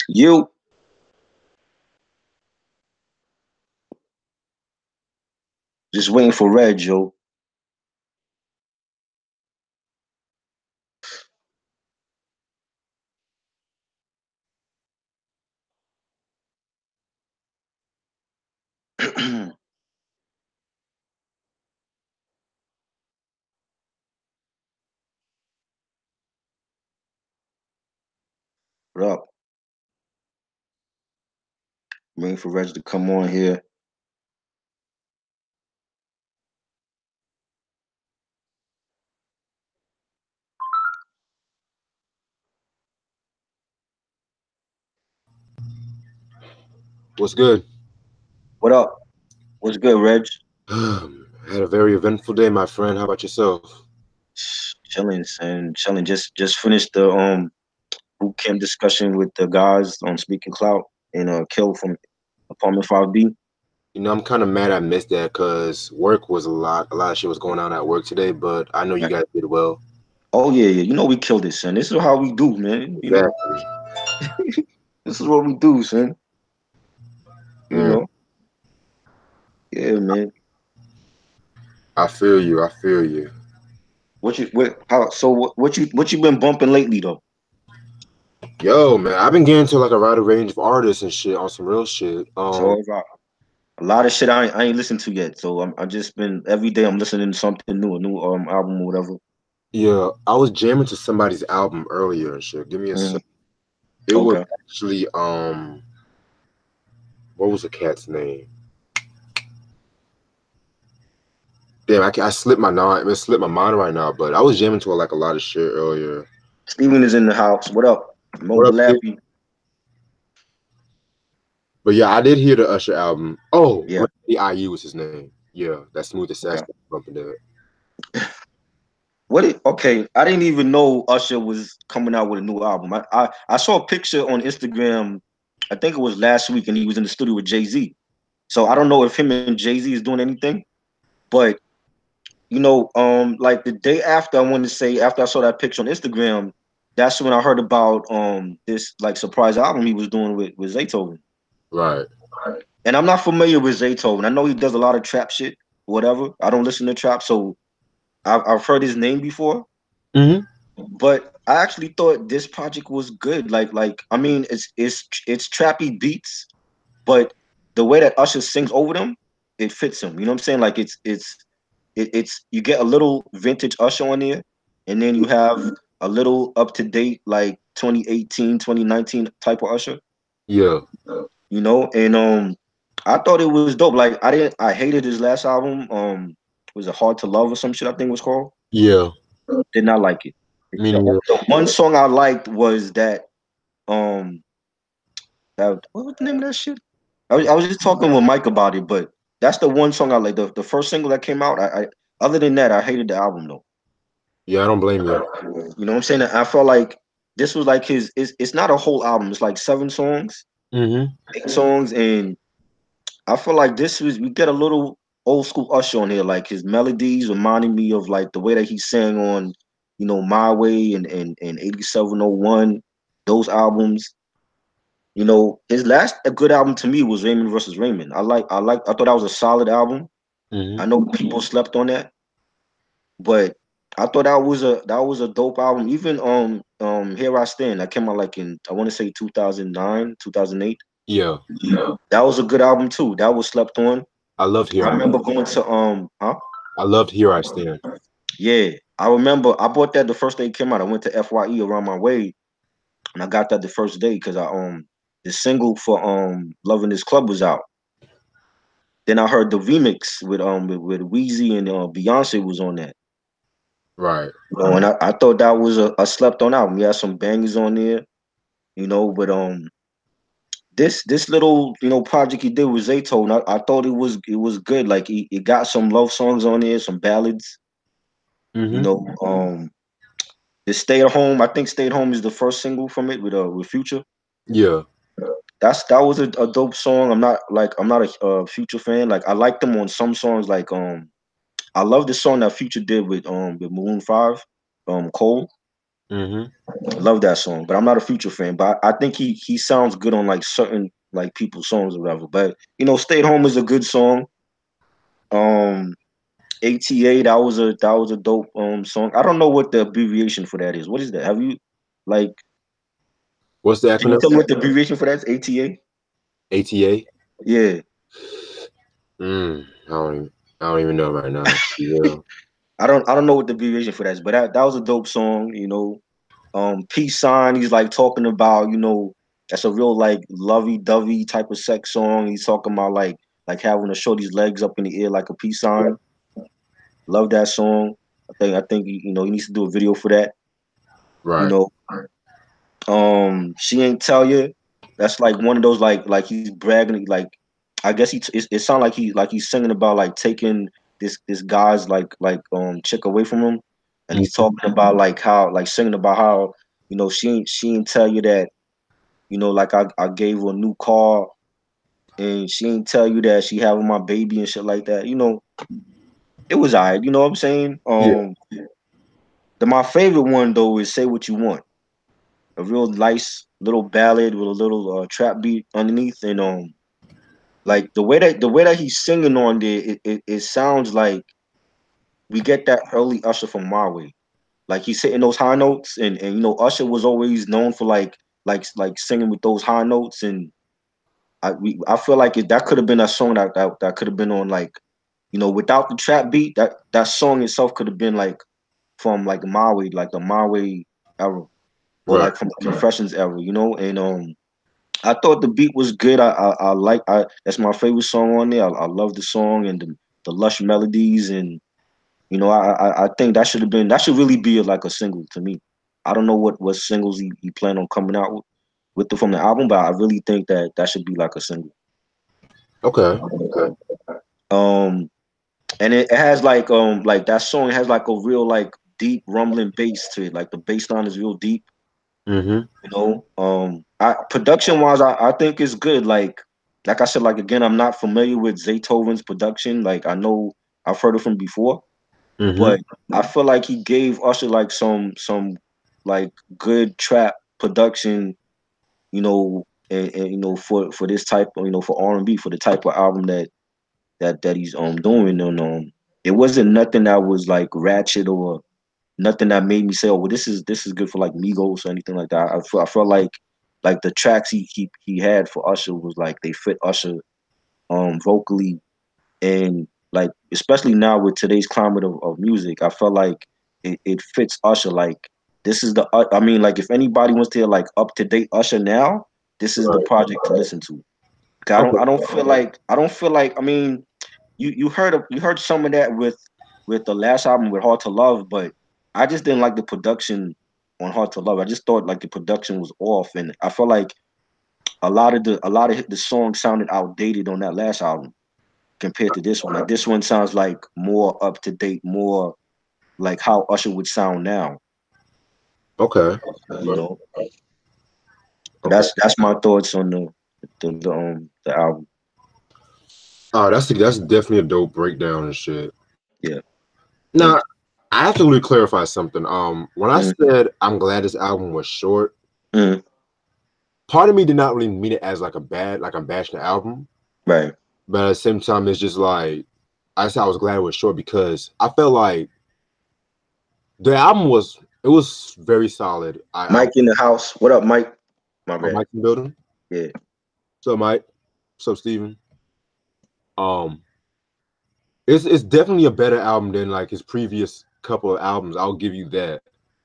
You just waiting for Red, Joe. What up? Waiting for Reg to come on here. What's good? What up? What's good, Reg? Had a very eventful day, my friend. How about yourself? Chilling and chilling. Just finished the boot camp discussion with the guys on Speaking Cloud and Kill from Apartment 5B. I'm kind of mad I missed that because work was a lot of shit was going on at work today, but I know you Right. guys did well. Oh yeah. You know we killed it, son. This is how we do, man. You know, Exactly. this is what we do, son. You Mm, know. Yeah, man. I feel you. I feel you. What you been bumping lately though? Yo, man, I've been getting to like a wider range of artists and shit on some real shit. So a lot of shit I ain't listened to yet. So I just been every day I'm listening to something new, a new album or whatever. Yeah, I was jamming to somebody's album earlier and shit. Give me a Mm, sec. It was okay. actually what was the cat's name? Damn, I slipped my mind. It slipped my mind right now. But I was jamming to like a lot of shit earlier. Steven is in the house. What up? Mo What up, Steve? Lappy. But yeah, I did hear the Usher album. Oh, Yeah. Granny IU was his name. Yeah, that smooth Okay. assassin bumping that. Okay, I didn't even know Usher was coming out with a new album. I saw a picture on Instagram, I think it was last week, and he was in the studio with Jay-Z. So I don't know if him and Jay-Z is doing anything, but like the day after, I wanted to say after I saw that picture on Instagram, that's when I heard about this like surprise album he was doing with Zaytoven. Right. And I'm not familiar with Zaytoven. I know he does a lot of trap shit, whatever. I don't listen to trap, so I've heard his name before, Hmm. but I actually thought this project was good. Like I mean, it's trappy beats, but the way that Usher sings over them, it fits him. You know what I'm saying? Like it's you get a little vintage Usher on there, and then you have a little up to date like 2018, 2019 type of Usher. Yeah. And I thought it was dope. Like I hated his last album. Was it Hard to Love or some shit? I think it was called. Yeah. Did not like it. The, Meaning, the one song I liked was um what was the name of that shit? I was just talking with Mike about it, but that's the one song I like. The first single that came out. I other than that, I hated the album though. yeah, I don't blame you. You know what I'm saying? I felt like this was like his. It's not a whole album. It's like 7 songs, Hmm. 8 songs, and I feel like this was we get a little old school Usher on here. Like his melodies reminding me of like the way that he sang on, My Way and 8701, those albums. His last a good album to me was Raymond versus Raymond. I thought that was a solid album. I Hmm. know people slept on that, but I thought that was a dope album. Even Here I Stand that came out like in I want to say 2009, 2008. Yeah. That was a good album too. That was slept on. I loved I Here I remember going to huh? I loved Here I Stand. Yeah. I remember I bought that the first day it came out. I went to FYE around my way and I got that the first day because I the single for Loving This Club was out. Then I heard the remix with Weezy and Beyonce was on that. Right. And I thought that was a slept on album. He had some bangers on there, but this little project he did with Zaytoven, I thought it was good. Like he got some love songs on there, some ballads. You Hmm. know, the Stay at Home. I think Stay at Home is the first single from it with Future. Yeah. That was a dope song. I'm not a Future fan. Like I like them on some songs. Like I love the song that Future did with Maroon 5, Cole. Mm-hmm. I love that song, but I'm not a Future fan. But I think he sounds good on like certain like people's songs or whatever. But "Stay at Home" is a good song. Um, ATA, that was a dope song. I don't know what the abbreviation for that is. What is that? Have you like? What's the Can you acronym? tell me what the abbreviation for that is? ATA. ATA. Yeah, I don't even know right now. Yeah. I don't know what the abbreviation for that is, but that was a dope song. Peace sign. He's like talking about that's a real like lovey dovey type of sex song. He's talking about like having to show these legs up in the air like a peace sign. Love that song. I think he needs to do a video for that. You Right. know, She Ain't Tell You. That's like one of those like he's bragging like I guess it sounds like he's singing about like taking this guy's chick away from him, and he's Mhm. talking about like how like singing about how she ain't tell you that like I gave her a new car, and she ain't tell you that she having my baby and shit like that. It was alright. You know what I'm saying? Yeah. My favorite one though is Say What You Want, a real nice little ballad with a little trap beat underneath, and like the way that he's singing on there, it sounds like we get that early Usher from My Way. Like he's hitting those high notes, and Usher was always known for like singing with those high notes, and I feel like that could have been a song that could have been on like without the trap beat, that song itself could have been like from like My Way, like the My Way era, or Right. like from the Confessions era, and I thought the beat was good. I like that's my favorite song on there. I love the song and the lush melodies, and I think that should really be like a single to me. I don't know what singles he plan on coming out from the album, but I really think that should be like a single. Okay. Um, and it has like that song has like a real like deep rumbling bass to it. Like the bass line is real deep. Mm-hmm. I production wise, I think it's good. Like I said, like again, I'm not familiar with Zaytoven's production. Like I know I've heard it from before, Mm-hmm. but I feel like he gave Usher like some like good trap production, and for this type of for R&B, for the type of album that he's doing, and it wasn't nothing that was like ratchet or nothing that made me say, oh well, this is good for like Migos or anything like that. I felt like the tracks he had for Usher was like they fit Usher vocally, and like especially now with today's climate of music, I felt like it fits Usher. Like this is I mean, like if anybody wants to hear like up to date Usher now, this is the Right. project to listen to. 'Cause Okay. I don't feel like I mean you heard some of that with the last album with Hard to Love, but I just didn't like the production on Hard to Love. I just thought like the production was off, and I felt like a lot of the songs sounded outdated on that last album compared to this one. Like this one sounds like more up to date, more like how Usher would sound now. Okay. You know, but Okay. that's my thoughts on the album. Oh, that's definitely a dope breakdown and shit. Yeah. Thank Now, I have to really clarify something. When I you. said I'm glad this album was short, Mm, part of me did not really mean it as like I'm bashing the album, right. but at the same time, it's just like I said I was glad it was short because I felt like the album was very solid. Mike in the house. What up, Mike? My My bad. Mike in the building. Yeah. So Mike, so Steven. Um, it's definitely a better album than like his previous couple of albums. I'll give you that.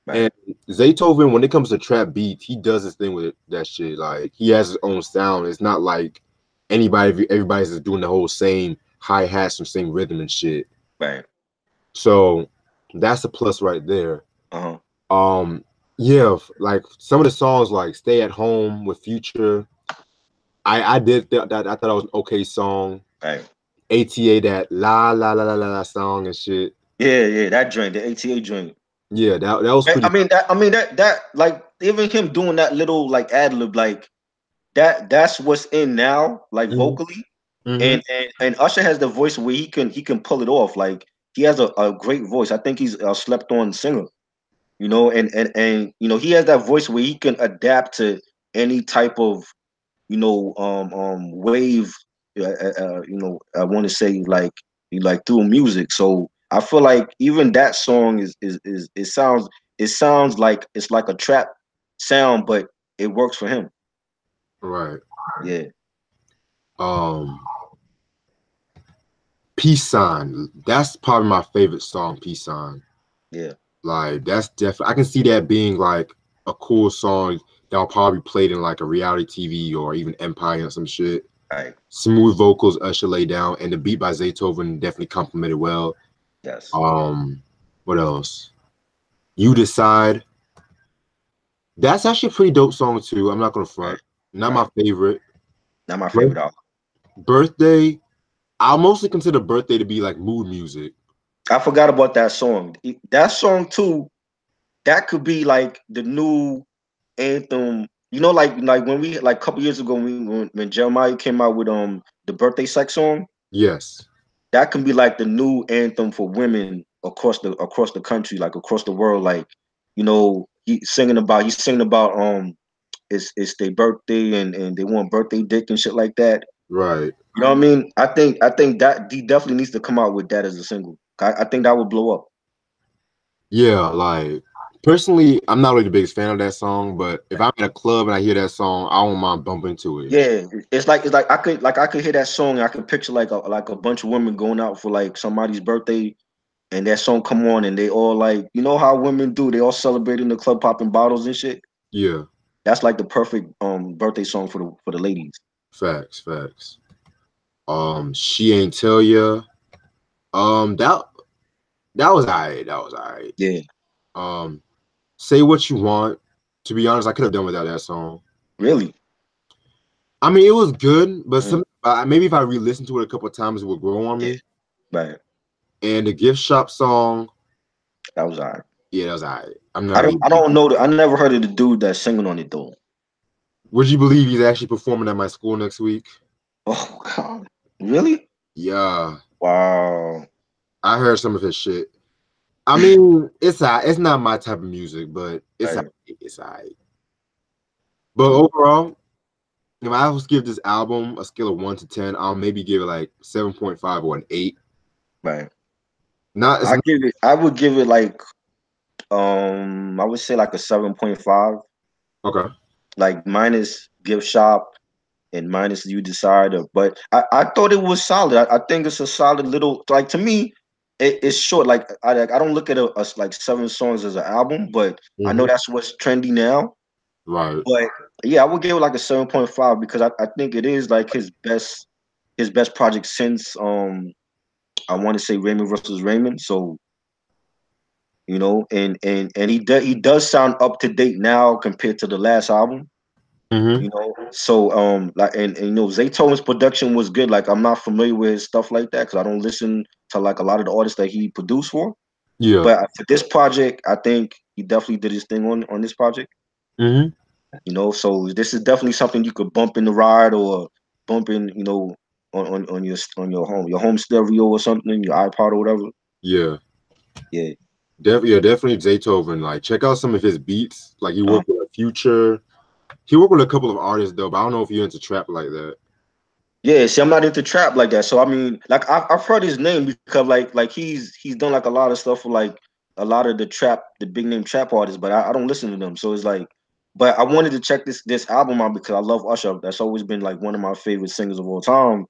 And Right. Zaytoven, when it comes to trap beats, he does his thing with that shit. Like he has his own sound. It's not like everybody's just doing the whole same hi hats and same rhythm and shit. Right. So that's a plus right there. Uh-huh. Um, yeah, like some of the songs like "Stay at Home" with Future, I did that. I thought it was an okay song. Right. ATA, that la la la la la la song and shit. Yeah, yeah, that joint, the ATA joint. Yeah, that was I pretty. mean that like even him doing that little like ad lib like that's what's in now like Mhm, vocally, mhm. and Usher has the voice where he can pull it off. Like he has a great voice. I think he's a slept on singer. you know, and you know, he has that voice where he can adapt to any type of, you know, wave. You know, I want to say like through music. So I feel like even that song is it sounds like it's like a trap sound, but it works for him. Right. Yeah, Um, Peace Sign. That's probably my favorite song, Peace Sign. yeah, Like that's definitely I can see that being like a cool song that'll probably be played in like a reality TV or even Empire or some shit. right, Smooth vocals, Usher lay down, and the beat by Zaytoven definitely complemented well. yes, Um, what else? You Decide. That's actually a pretty dope song too. I'm not gonna right, front. Not my right. favorite. Not my Bir- favorite album. Birthday. I mostly consider Birthday to be like mood music. I forgot about that song. That song too. That could be like the new anthem. You know, like when we like a couple years ago when Jeremiah came out with the birthday sex song. Yes. That can be like the new anthem for women across the country, like across the world. Like, you know, he's singing about it's their birthday and they want birthday dick and shit like that. Right. You know what I mean? I think that he definitely needs to come out with that as a single. I think that would blow up. Yeah, like personally, I'm not really the biggest fan of that song, but if I'm in a club and I hear that song, I don't mind bumping into it. Yeah, it's like I could hear that song and I could picture like a bunch of women going out for like somebody's birthday and that song come on and they all like, you know how women do, they all celebrate in the club popping bottles and shit. Yeah, That's like the perfect birthday song for the ladies. facts, facts. She Ain't Tell Ya. That was alright. That was alright. Yeah, Um, Say What You Want. To be honest, I could have done without that song. really. I mean, it was good, but Mm, maybe if I re-listened to it a couple of times, it would grow on yeah, me. right. And the gift shop song, That was alright. yeah, that was alright. I'm not really. I don't know I never heard of the dude that's singing on it though. Would you believe he's actually performing at my school next week? Oh God, really? Yeah, Wow. I heard some of his shit. I mean, it's not my type of music, but Right. it's alright. But overall, if I was to give this album a scale of 1 to 10, I'll maybe give it like 7.5 or an 8. Right. Not it's not, I would give it like I would say like a 7.5. okay. Like minus gift shop and minus you decide. But I thought it was solid. I think it's a solid little like to me. It's short. Like I don't look at us like 7 songs as an album, but I know Hmm. that's what's trendy now. Right. But yeah, I would give it like a 7.5 because I think it is like his best project since I want to say Raymond versus Raymond. So you know, and he does sound up to date now compared to the last album. Hmm. You know, so like and you know Zaytoven's production was good. Like I'm not familiar with stuff like that because I don't listen to like a lot of the artists that he produced for. Yeah. But for this project, I think he definitely did his thing on this project. Hmm. You know, so this is definitely something you could bump in the ride or bump in, you know, on your home stereo or something, your iPod or whatever. Yeah. Yeah. Definitely Zaytoven. Like, check out some of his beats. Like, he Uh, worked with a Future. He worked with a couple of artists though, but I don't know if you're into trap like that. yeah, see, I'm not into trap like that. So I mean, like I've heard his name because like he's done like a lot of stuff for like a lot of the big name trap artists, but I don't listen to them. So it's like, but I wanted to check this album out because I love Usher. That's always been like one of my favorite singers of all time,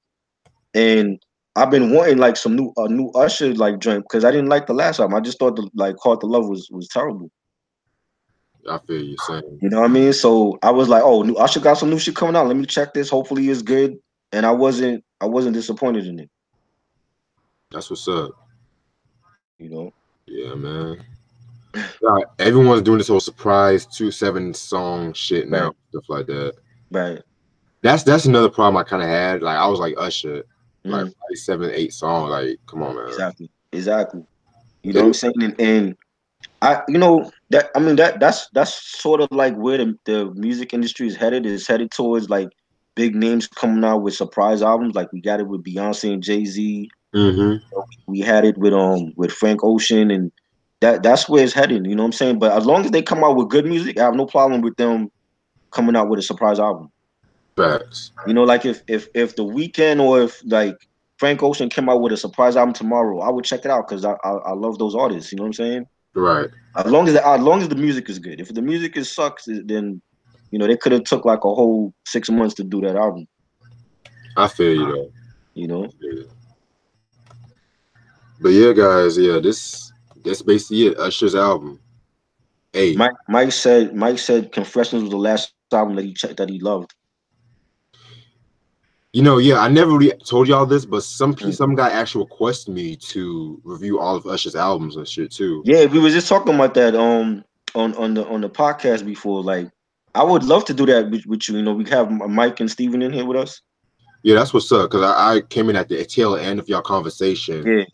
and I've been wanting like some new Usher like joint because I didn't like the last album. I just thought the like Hard to Love was terrible. I feel you saying. You know what I mean? So I was like, oh, new Usher got some new shit coming out. Let me check this. Hopefully it's good. And I wasn't disappointed in it. That's what's up. You know, Yeah, man. Yeah, everyone's doing this whole surprise 2-7 song shit now, right, stuff like that. right, That's another problem I kind of had. Like, I was like Usher, like mm, 7, 8 songs. Like, come on, man. exactly, exactly. You know what I'm It, saying? And I, you know, that I mean that's sort of like where the music industry is headed. Is headed towards like big names coming out with surprise albums. Like we got it with Beyonce and Jay-Z. mm-hmm. We had it with Frank Ocean and that's where it's heading. You know what I'm saying? But as long as they come out with good music, I have no problem with them coming out with a surprise album. Facts. You know, like if the Weeknd or if like Frank Ocean came out with a surprise album tomorrow, I would check it out because I love those artists. You know what I'm saying? Right. As long as the music is good. If the music is sucks, then they could have took like a whole 6 months to do that album. I feel you though. You know. Yeah. But yeah, guys, yeah, that's basically it. Usher's album. Hey, Mike said Confessions was the last album that he loved. yeah, I never really told y'all this, but some guy actually requested me to review all of Usher's albums and shit too. Yeah, we was just talking about that on the podcast before. Like, I would love to do that with you. You know, we have Mike and Steven in here with us. Yeah, that's what's up. Cause I came in at the tail end of y'all conversation. Yeah,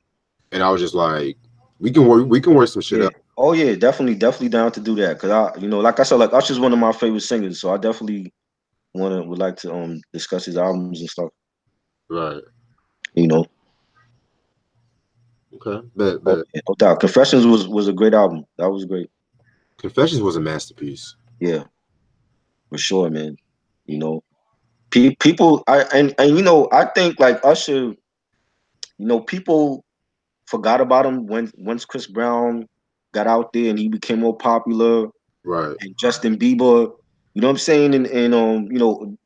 and I was just like, we can work some shit yeah. up. Oh yeah, definitely down to do that. Cause like I said, like Usher's one of my favorite singers, so I definitely would like to discuss his albums and stuff. Right. You know. Okay. Oh, yeah, no doubt. Confessions was a great album. That was great. Confessions was a masterpiece. Yeah, for sure, man. You know, people. I think like Usher. People forgot about him once Chris Brown got out there and he became more popular, Right. and Justin Bieber. You know what I'm saying? And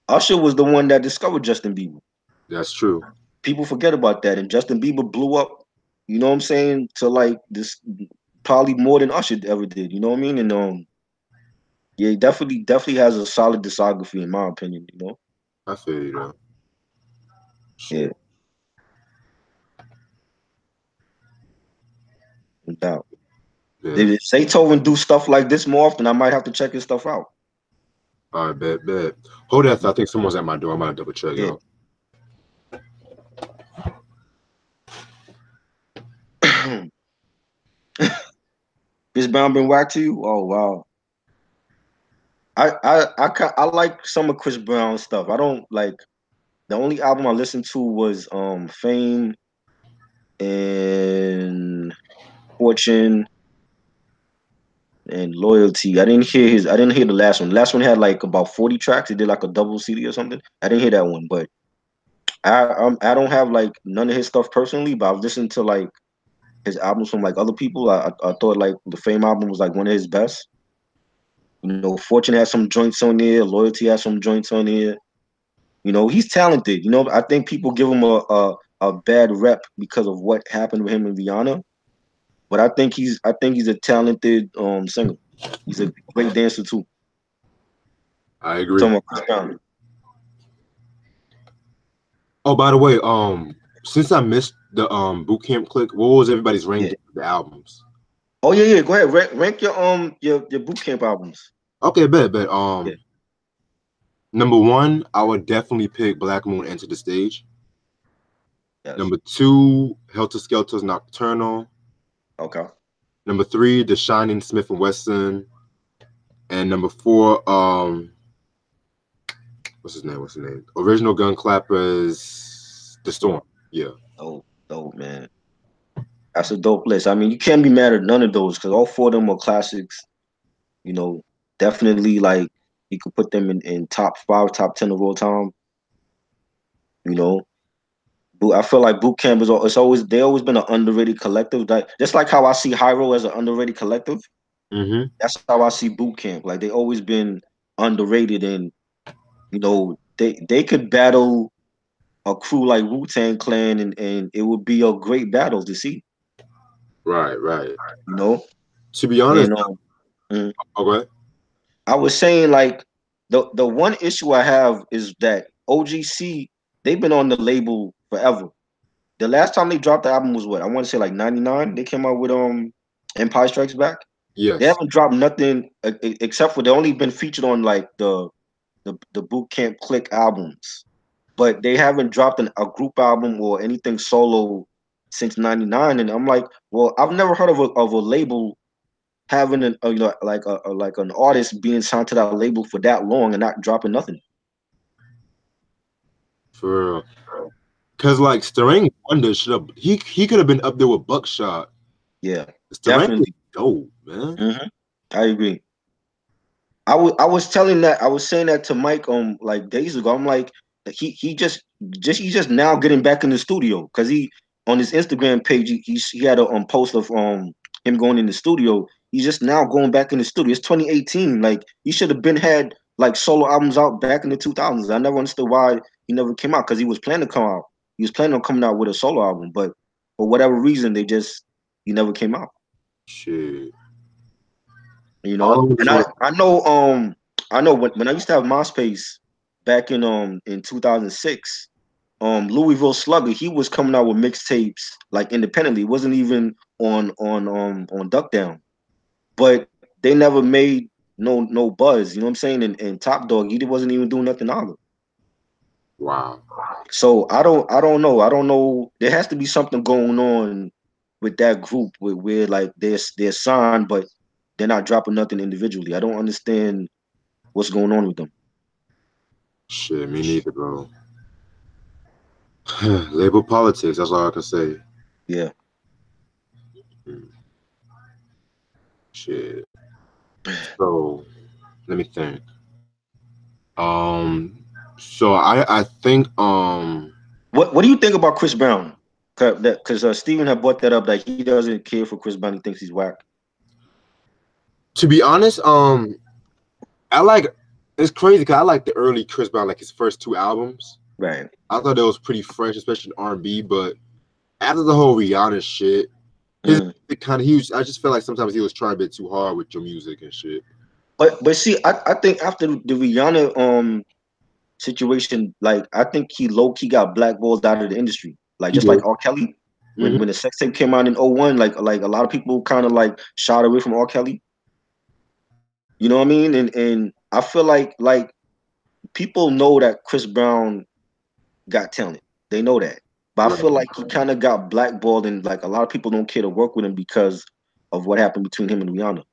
Usher was the one that discovered Justin Bieber. That's true. People forget about that, and Justin Bieber blew up. You know what I'm saying? To like this, probably more than Usher ever did. You know what I mean? And yeah, he definitely has a solid discography in my opinion. You know? I feel you though. Yeah, no doubt. Yeah. If Zaytoven do stuff like this more often, I might have to check his stuff out. All right, bet. Hold that. I think someone's at my door. I'm gonna double check, Yeah. y'all. Chris Brown been whacked to you? Oh wow. I like some of Chris Brown stuff. I don't like the only album I listened to was Fame and Fortune and Loyalty. I didn't hear the last one. The last one had like about 40 tracks. He did like a double CD or something. I didn't hear that one, but I don't have like none of his stuff personally, but I've listened to like his albums from like other people. I thought like the Fame album was like one of his best. Fortune has some joints on there. Loyalty has some joints on there. He's talented. I think people give him a bad rep because of what happened with him and Rihanna. But I think he's a talented singer. He's a great dancer too. I agree. Talking about Chris Brown. Oh, by the way, since I missed the Camp Clik, what was everybody's ranking of the albums? Oh yeah. Go ahead. Rank your boot camp albums. Okay, bet. Number one, I would definitely pick Black Moon Enter the Stage. Yes. Number two, Helter Skelter's Nocturnal. Okay. Number three, The Shining, Smith and Wesson. And number four, what's his name? Original Gun Clappers, The Storm. Yeah. Dope, man. That's a dope list. I mean, you can't be mad at none of those because all four of them are classics. Definitely like you could put them in top 5, top 10 of all time. I feel like Boot Camp they always been an underrated collective. Just like how I see Hyro as an underrated collective. Mm-hmm. That's how I see Boot Camp. Like they always been underrated, and they could battle a crew like Wu-Tang Clan, and it would be a great battle to see. Right. To be honest, okay. I was saying like the one issue I have is that OGC, they've been on the label forever. The last time they dropped the album was what? I want to say like 99. They came out with Empire Strikes Back. Yes. They haven't dropped nothing except for they only been featured on like the Boot Camp Clik albums. But they haven't dropped a group album or anything solo since 99. And I'm like, well, I've never heard of a label having like an artist being signed to that label for that long and not dropping nothing. For real. Cause like Strange Wonder should have he could have been up there with Buckshot. Yeah. It's definitely. dope, man. I agree. I was saying that to Mike like days ago. I'm like he's just now getting back in the studio because he on his Instagram page he had a post of him going in the studio. He's just now going back in the studio. It's 2018. Like he should have been had like solo albums out back in the 2000s. I never understood why he never came out because he was planning to come out. He was planning on coming out with a solo album, but for whatever reason he never came out. Shit. You know, All of and this one. I know when I used to have MySpace back in 2006, Louisville Slugger, he was coming out with mixtapes like independently. It wasn't even on Duck Down. But they never made no buzz, you know what I'm saying? And Top Dog, he wasn't even doing nothing either. Wow. So I don't know. I don't know. There has to be something going on with that group where like they're signed, but they're not dropping nothing individually. I don't understand what's going on with them. Shit, me neither, bro. Label politics, that's all I can say. Yeah. Hmm. Shit. So let me think. Um so I think What do you think about Chris Brown? Because Steven had brought that up that he doesn't care for Chris Brown. He thinks he's whack. to be honest, I like it's crazy because I like the early Chris Brown, like his first two albums. Right. I thought that was pretty fresh, especially in R&B. But after the whole Rihanna shit, his Mm. kind of he was. I just felt like sometimes he was trying a bit too hard with your music and shit. But see, I think after the Rihanna situation, like I think he low key got blackballed out of the industry. Like He just like did. R. Kelly. Hmm. When the sex tape came out in '01, like a lot of people kind of like shied away from R. Kelly. You know what I mean? And I feel like people know that Chris Brown got talent. They know that. But I Right. feel like he kind of got blackballed and like a lot of people don't care to work with him because of what happened between him and Rihanna.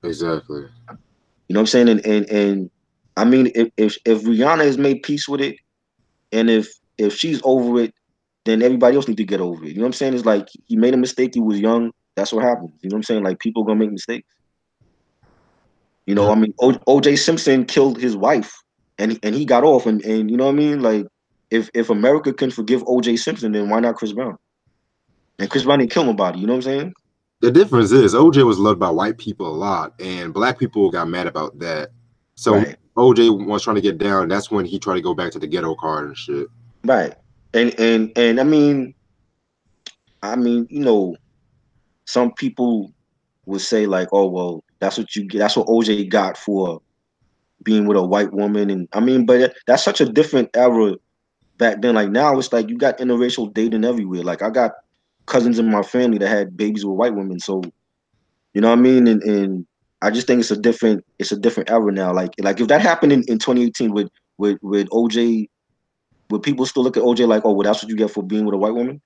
Exactly. You know what I'm saying? And I mean if Rihanna has made peace with it and if she's over it, then everybody else need to get over it. You know what I'm saying? It's like he made a mistake, he was young. That's what happens. You know what I'm saying? Like people gonna make mistakes. You know, I mean OJ Simpson killed his wife and he got off and you know what I mean? Like if America can forgive OJ Simpson, then why not Chris Brown? And Chris Brown didn't kill nobody. You know what I'm saying? The difference is OJ was loved by white people a lot, and black people got mad about that. So Right, OJ was trying to get down. That's when he tried to go back to the ghetto card and shit. right. And I mean, you know, some people would say like, oh well, that's what you get. That's what OJ got for being with a white woman. And I mean, but that's such a different era back then. Like now, it's like you got interracial dating everywhere. Like I got cousins in my family that had babies with white women. So you know what I mean? And I just think it's a different era now. Like if that happened in 2018 with OJ, would people still look at OJ like, oh, well, that's what you get for being with a white woman?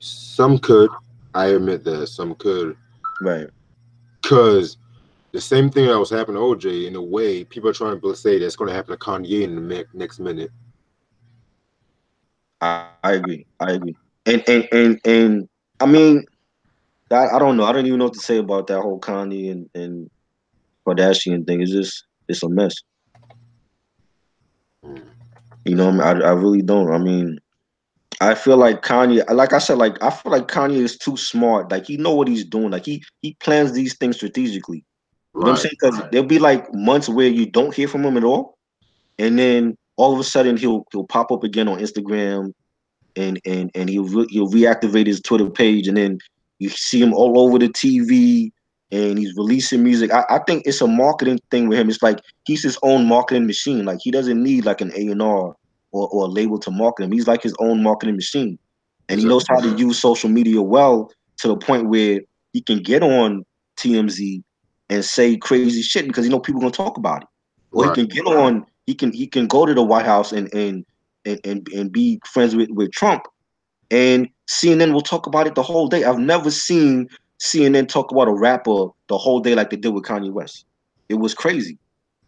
Some could, I admit that some could, Right. because the same thing that was happening to OJ, in a way, people are trying to say that's going to happen to Kanye in the next minute. I agree. I agree. And I mean, I don't know. I don't even know what to say about that whole Kanye and Kardashian thing. It's a mess. Mm. You know, I really don't. I mean, I feel like Kanye, like I said, like I feel like Kanye is too smart. Like he know what he's doing. Like he plans these things strategically. You know what I'm Right, saying? Because there'll be like months where you don't hear from him at all, and then all of a sudden he'll pop up again on Instagram, and he'll reactivate his Twitter page, and then you see him all over the TV, and he's releasing music. I think it's a marketing thing with him. It's like he's his own marketing machine. Like he doesn't need like an A&R or a label to market him. He's like his own marketing machine, and he knows exactly. how to use social media well to the point where he can get on TMZ and say crazy shit because you know people gonna talk about it, or he Right, can get on. He can go to the White House and be friends with Trump. And CNN will talk about it the whole day. I've never seen CNN talk about a rapper the whole day like they did with Kanye West. It was crazy.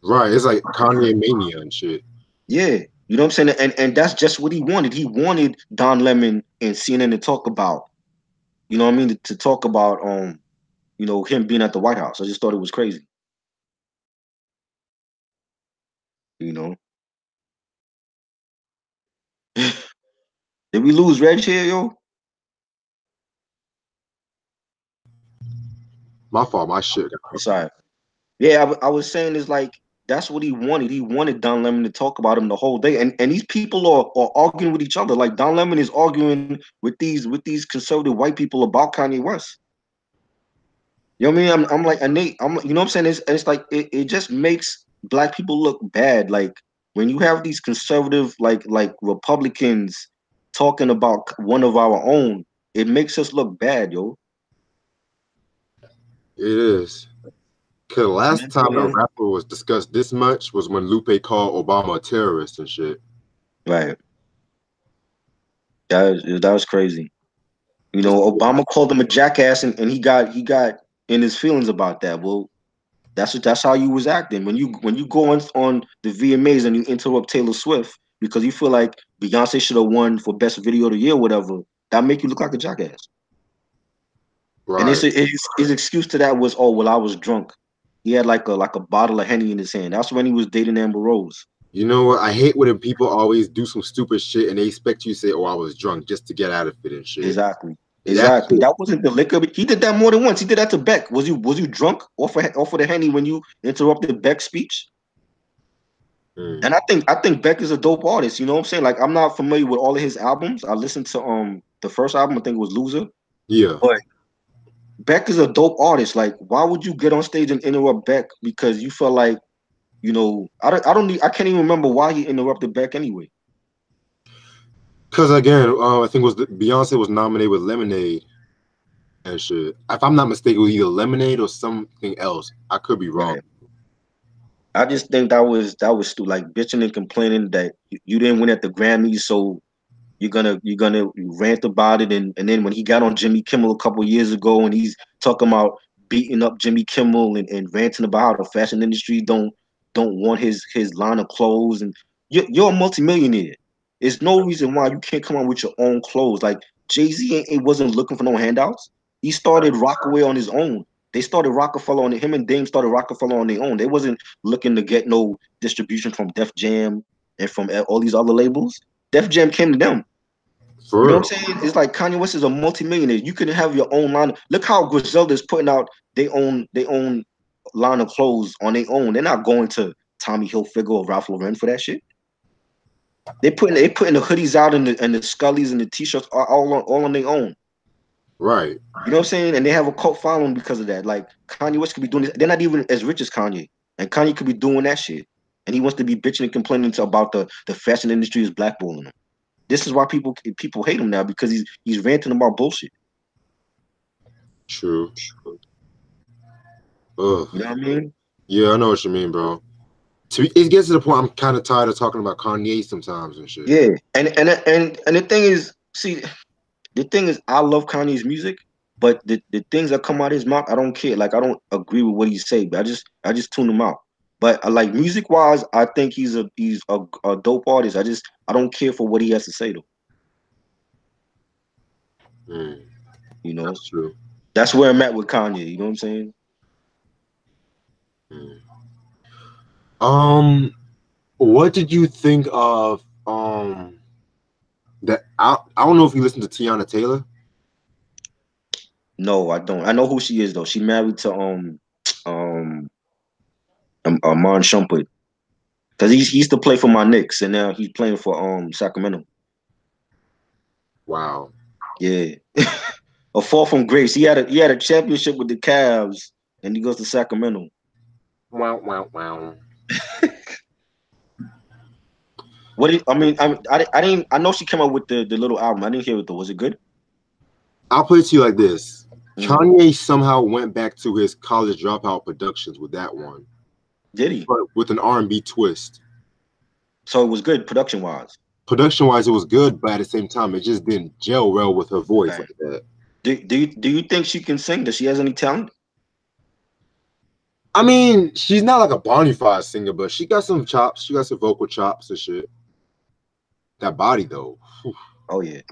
right. It's like Kanye mania and shit. Yeah. You know what I'm saying? And that's just what he wanted. He wanted Don Lemon and CNN to talk about You know what I mean? To talk about you know, him being at the White House. I just thought it was crazy. You know. Did we lose Reg here, yo? My fault. My shit got cut. Sorry. Yeah, I was saying is like that's what he wanted. He wanted Don Lemon to talk about him the whole day, and these people are arguing with each other. Like Don Lemon is arguing with these conservative white people about Kanye West. You know what I mean? I'm like, and you know what I'm saying? It's like it just makes black people look bad. Like when you have these conservative like Republicans talking about one of our own, it makes us look bad, yo. It is. Cause You know last what time I'm a saying? rapper was discussed this much was when Lupe called Obama a terrorist and shit. Right. That was crazy. You Just know, Obama called him a jackass, and he got in his feelings about that. Well, that's how you was acting when you go on the VMAs and you interrupt Taylor Swift because you feel like Beyonce should have won for best video of the year, or whatever. That make you look like a jackass. And right. his excuse to that was, oh well, I was drunk. He had like a bottle of Henny in his hand. That's when he was dating Amber Rose. You know what? I hate when people always do some stupid shit and they expect you to say, "Oh, I was drunk," just to get out of it and shit. Exactly. That Exactly. shit. That wasn't the liquor. He did that more than once. He did that to Beck. Was you drunk off of the Henny when you interrupted Beck's speech? Mm. And I think Beck is a dope artist. You know what I'm saying? Like I'm not familiar with all of his albums. I listened to the first album. I think it was Loser. Yeah, But Beck is a dope artist. Like why would you get on stage and interrupt Beck because you felt like you know I can't even remember why he interrupted Beck anyway. because again, I think Beyonce was nominated with Lemonade and shit. If I'm not mistaken, it was either Lemonade or something else. I could be wrong. Right. I just think that was like bitching and complaining that you didn't win at the Grammys, so you're gonna rant about it, and then when he got on Jimmy Kimmel a couple years ago and he's talking about beating up Jimmy Kimmel and ranting about how the fashion industry don't want his line of clothes, and you're a multimillionaire. There's no reason why you can't come out with your own clothes. Like Jay-Z ain't wasn't looking for no handouts. He started Rockaway on his own. They started Rockefeller on him and Dame started Rockefeller on their own. They wasn't looking to get no distribution from Def Jam and from all these other labels. Def Jam came to them. You For know real. what I'm saying? It's like Kanye West is a multimillionaire. You can have your own line. Look how Griselda's putting out they own line of clothes on their own. They're not going to Tommy Hilfiger or Ralph Lauren for that shit. They putting the hoodies out and the Scullies and the t-shirts all on their own. Right. You know what I'm saying? And they have a cult following because of that. Like Kanye West could be doing this. They're not even as rich as Kanye. And Kanye could be doing that shit. And he wants to be bitching and complaining about the fashion industry is blackballing him. This is why people hate him now because he's ranting about bullshit. True. Ugh. You know what I mean? Yeah, I know what you mean, bro. It gets to the point I'm kind of tired of talking about Kanye sometimes and shit. Yeah. And the thing is, see, the thing is, I love Kanye's music, but the things that come out of his mouth, I don't care. Like I don't agree with what he say, but I just tune him out. But like music wise, I think he's a dope artist. I don't care for what he has to say though. Mm, You know, that's true. that's where I'm at with Kanye. You know what I'm saying? Mm. Um, what did you think of that? I don't know if you listened to Teyana Taylor. No, I don't. I know who she is though. She married to um Amon Shumpert. Because he used to play for my Knicks, and now he's playing for Sacramento. Wow. Yeah, a fall from grace. He had a championship with the Cavs, and he goes to Sacramento. Wow, wow, wow. I didn't. I know she came out with the little album. I didn't hear it though. Was it good? I'll put it to you like this. Mm. Kanye somehow went back to his college dropout productions with that one, Did he? but with an R&B twist. So it was good production wise. Production wise, it was good, but at the same time, it just didn't gel well with her voice Okay. like that. Do you think she can sing? Does she has any talent? I mean, she's not like a bonafide singer, but she got some chops. She got some vocal chops and shit. That body though. Whew. Oh yeah,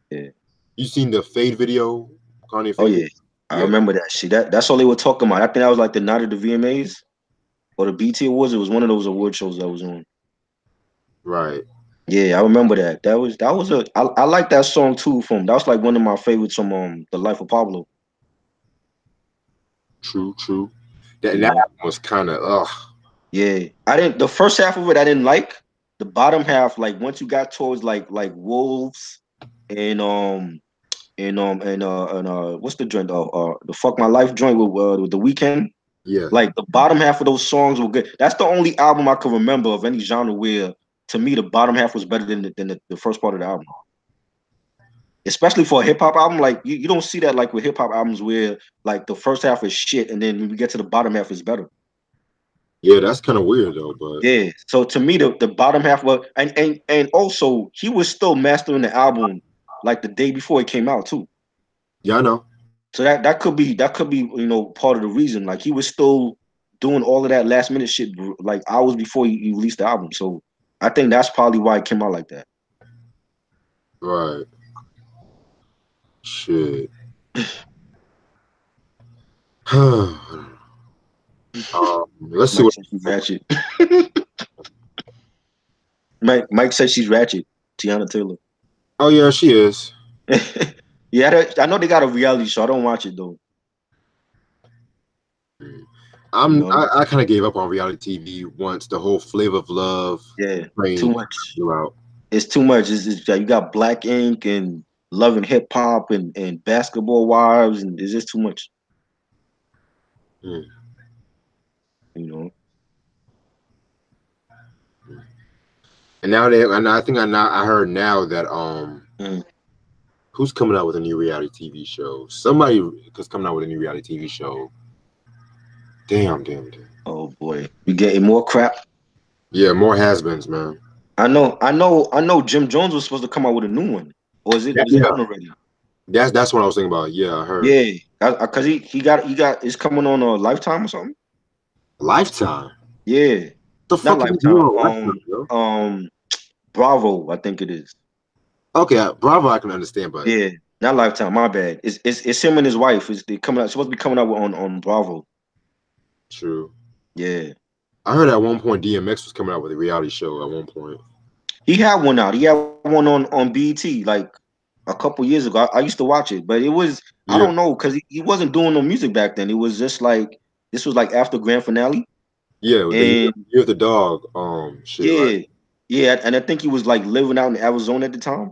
yeah. You seen the Fade video? Kanye Oh Fade yeah, video? I Yeah, remember that shit. That's all they were talking about. I think that was like the night of the VMAs or the BT Awards. It was one of those award shows that was on. right. Yeah, I remember that. That was a I like that song too from that was like one of my favorites from The Life of Pablo, True, true. you That know. album was kind of ugh. Yeah. I didn't the first half of it I didn't like. The bottom half, like once you got towards like Wolves and what's the joint the Fuck My Life joint with the Weeknd. Yeah, Like the bottom half of those songs were good. That's the only album I can remember of any genre where to me the bottom half was better than the first part of the album. Especially for a hip hop album, like you don't see that like with hip hop albums where like the first half is shit and then when we get to the bottom half is better. yeah. That's kind of weird though, but Yeah. So to me, the bottom half was and also he was still mastering the album like the day before it came out too. yeah, I know. So that could be part of the reason. Like he was still doing all of that last minute shit like hours before he released the album. So I think that's probably why it came out like that. Right. Shit. Let's see Mike what. said she's ratchet. Mike said she's ratchet. Teyana Taylor. Oh yeah, she is. Yeah, I know they got a reality show. I don't watch it though. You know, I kind of gave up on reality TV once the whole Flavor of Love yeah, too train much. blew out. It's too much. It's you got Black Ink and Love and Hip Hop and Basketball Wives, and it's just too much. Mm. You know. And and I think I heard now that Mm. who's coming out with a new reality TV show? Somebody is coming out with a new reality TV show. Damn. Oh boy, we getting more crap. Yeah, more has-beens, man. I know. Jim Jones was supposed to come out with a new one, or is it Yeah, out already? that's what I was thinking about. Yeah, I heard. Yeah, because he got it's coming on a Lifetime or something. Lifetime. Yeah, The not fuck is he doing Lifetime. on Lifetime, yo? Bravo, I think it is. Okay, Bravo, I can understand, but Yeah, not Lifetime. My bad. It's him and his wife. Is they coming out? Supposed to be coming out on Bravo. true. Yeah, I heard at one point DMX was coming out with a reality show at one point. he had one out. He had one on BET like a couple years ago. I used to watch it, but it was I Yeah, don't know because he wasn't doing no music back then. It was just like this was like after grand finale, yeah, and you're the dog, shit, right? yeah, yeah, and I think he was like living out in Arizona at the time.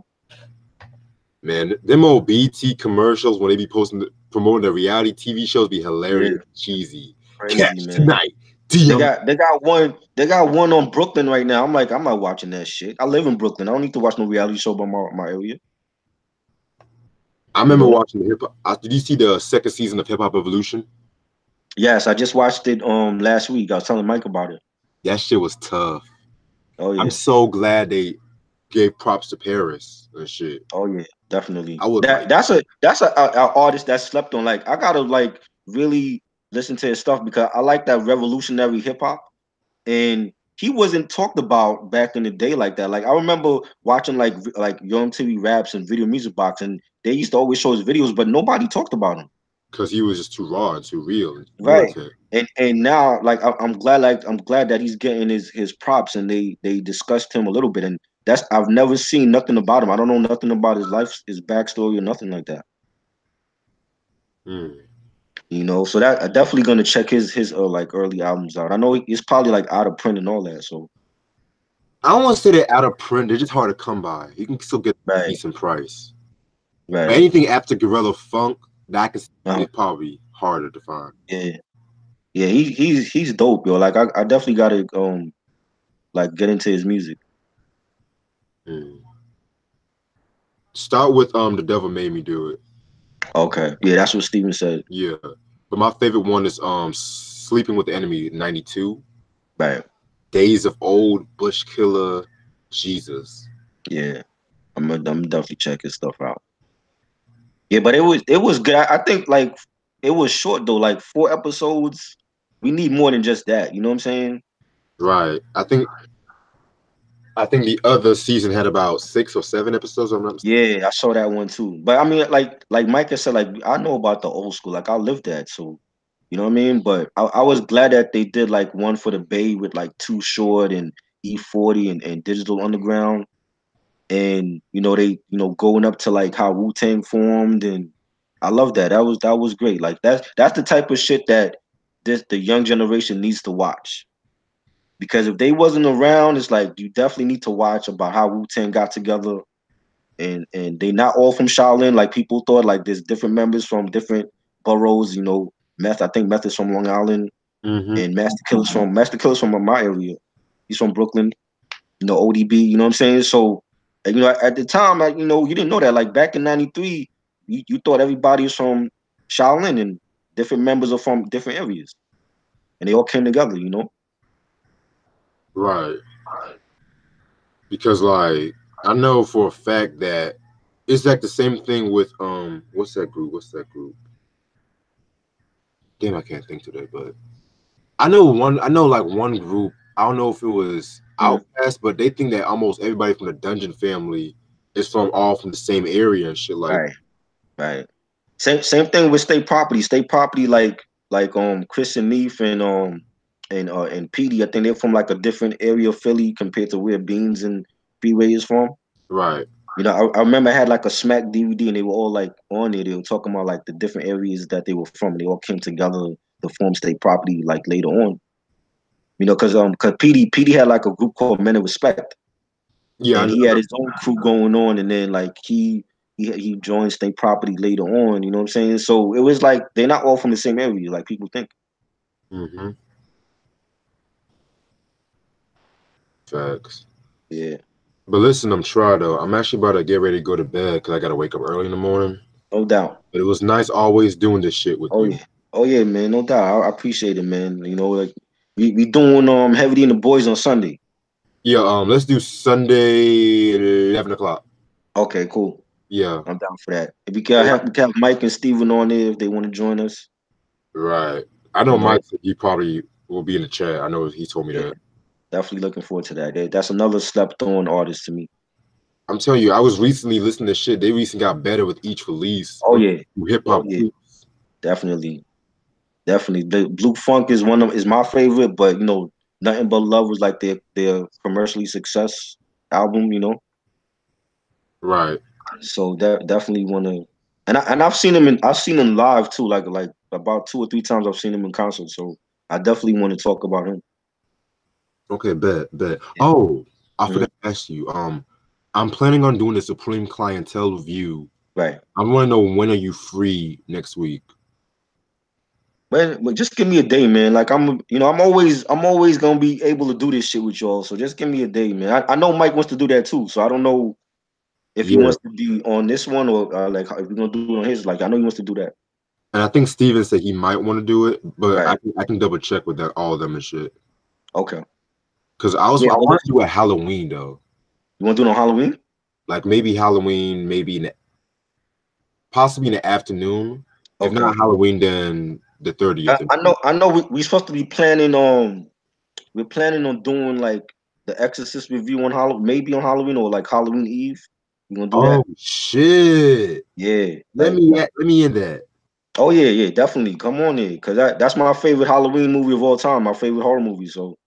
Man, them old BT commercials when they be promoting the reality TV shows be Yeah, hilarious, cheesy. crazy Catch man. tonight, They DM. got they got one they got one on Brooklyn right now. I'm like I'm not watching that shit. I live in Brooklyn. I don't need to watch no reality show about my area. I You remember know. watching the hip hop. Did you see the second season of Hip Hop Evolution? Yes, I just watched it last week. I was telling Mike about it. That shit was tough. Oh I'm yeah. so glad they gave props to Paris and shit. Oh yeah, definitely. I was like, That's a artist that slept on. Like I gotta like really listen to his stuff because I like that revolutionary hip hop, and he wasn't talked about back in the day like that. Like I remember watching like Young TV Raps and Video Music Box, and they used to always show his videos, but nobody talked about him. because he was just too raw and too real and Right. militant. And now I'm glad that he's getting his props and they discussed him a little bit and that's I've never seen nothing about him. I don't know nothing about his life, his backstory or nothing like that. Mm. So that I'm definitely gonna check his like early albums out. I know he's probably like out of print and all that. So I don't want to say they're out of print. They're just hard to come by. You can still get a right, decent price. But right. anything after Gorilla Funk, that is Uh, probably harder to find. yeah, yeah. He's dope, yo. Like I definitely gotta like get into his music. Mm. Start with The Devil Made Me Do It. Okay, yeah, that's what Steven said. Yeah. But my favorite one is Sleeping with the Enemy, 92. Right, Days of Old, Bush Killer, Jesus. yeah. I'm definitely check his stuff out. Yeah, but it was good. I think like it was short though, like 4 episodes. We need more than just that. You know what I'm saying? Right. I think I think the other season had about 6 or 7 episodes. I'm not mistaken. Yeah, I saw that one too. But I mean, like Micah said, like I know about the old school. Like I lived that, so you know what I mean. But I was glad that they did like one for the Bay with like Too Short and E40 and Digital Underground, and they going up to like how Wu-Tang formed, and I love that. That was great. Like that's the type of shit that the young generation needs to watch. Because if they wasn't around, it's like you definitely need to watch about how Wu-Tang got together, and they not all from Shaolin like people thought. Like there's different members from different boroughs. I think Meth is from Long Island, Mm-hmm. and Master Killer's from my area. He's from Brooklyn. ODB. You know what I'm saying? So, at the time, like you didn't know that. Like back in '93, you thought everybody was from Shaolin, and different members are from different areas, and they all came together. Right. Because like I know for a fact that it's like the same thing with what's that group? Damn, I can't think today, but I know like one group. I don't know if it was Mhm. Outkast, but they think that almost everybody from the Dungeon family is from the same area and shit like. Right, right. Same thing with state property. State property, like Chris and Neef and Petey. I think they're from like a different area of Philly compared to where Beans and Freeway is from. Right. I remember I had like a Smack DVD and they were all like on there. They were talking about like the different areas that they were from. And they all came together to form state property like later on. Cause Petey had like a group called Men of Respect, Yeah, I and know. he had his own crew going on, and then like he joined state property later on. You know what I'm saying? So it was like they're not all from the same area like people think. Mm-hmm. Facts. Yeah, But listen, I'm trying though. I'm actually about to get ready to go to bed because I gotta wake up early in the morning. no doubt. But it was nice always doing this shit with Oh you. yeah, oh yeah, man, no doubt. I appreciate it, man. Like we doing Heavy and the Boys on Sunday. Yeah, let's do Sunday 11 o'clock. Okay, cool. Yeah. I'm down for that. If we can have Mike and Steven on there if they want to join us. Right. I know You know, Mike said he probably will be in the chat. I know he told me yeah, that. definitely looking forward to that. That's another slept on artist to me. I'm telling you, I was recently listening to shit. They recently got better with each release Oh from yeah, hip oh hop yeah, groups. definitely. Definitely, the Blue Funk is my favorite, but Nothing But Love was like their commercially success album. Right. So that definitely want to, and I've seen him live too, like about 2 or 3 times I've seen him in concert. So I definitely want to talk about him. Okay, bet. Yeah. Oh, I Mhm. forgot to ask you. I'm planning on doing the Supreme Clientele review. Right, I want to know when are you free next week? but just give me a day, man. Like I'm always gonna be able to do this shit with y'all. So just give me a day, man. I know Mike wants to do that too, so I don't know if he Yeah. wants to be on this one or like if we're gonna do it on his. Like I know he wants to do that. And I think Steven said he might want to do it, but Right. I can double check with that all of them and shit. Okay. Cause I Yeah. want to do a Halloween though. You want to do it on Halloween? Like maybe Halloween, possibly in the afternoon. If Okay. not Halloween, then the 30th. I know. We supposed to be planning. We're planning on doing like the Exorcist review on Halloween, maybe on Halloween or like Halloween Eve. You gonna do that? Oh shit! Yeah. Let me in that. Oh yeah. Definitely. Come on in, cause that's my favorite Halloween movie of all time. My favorite horror movie. So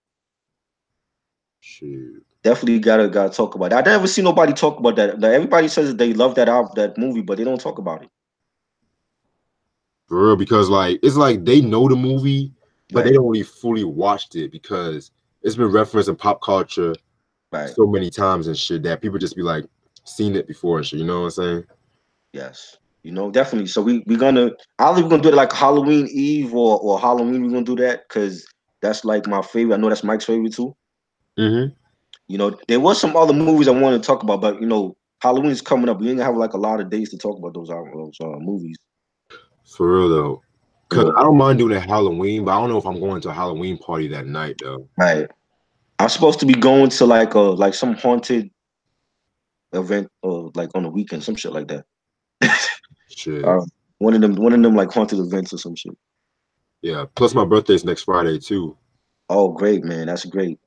Shit. definitely gotta talk about that. I never see nobody talk about that. Like, everybody says that they love that movie, but they don't talk about it. For real, because like it's like they know the movie, but they Right. don't really fully watched it because it's been referenced in pop culture Right. so many times and shit that people just be like seen it before and shit. You know what I'm saying? Yes. Definitely. So we gonna I don't know if we're gonna do it like Halloween Eve or Halloween. We're gonna do that because that's like my favorite. I know that's Mike's favorite too. Mm-hmm. There was some other movies I wanted to talk about, but Halloween's coming up. We ain't gonna have like a lot of days to talk about those movies. For real though, You because know, I don't mind doing a Halloween, but I don't know if I'm going to a Halloween party that night though. right? I'm supposed to be going to like some haunted event or like on the weekend, some shit like that. Shit. uh, one of them like haunted events or some shit. Yeah. Plus my birthday's next Friday too. Oh, great, man. That's great.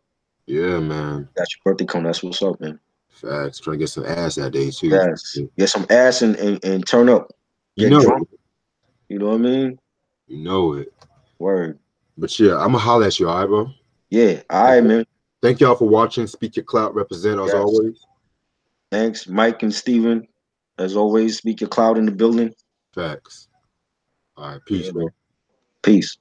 Yeah, man. Got your birthday coming. That's what's up, man. Facts. Trying to get some ass that day too. Yes. Get some ass and turn up. You Get know drunk. it. You know what I mean? You know it. Word. But yeah, I'm gonna holler at you, all right, bro? Yeah. All right, man. Thank y'all for watching. Speak your clout, represent as Yes. always. Thanks, Mike and Steven. As always, speak your cloud in the building. Facts. All right, Yeah, peace, man. bro. Peace.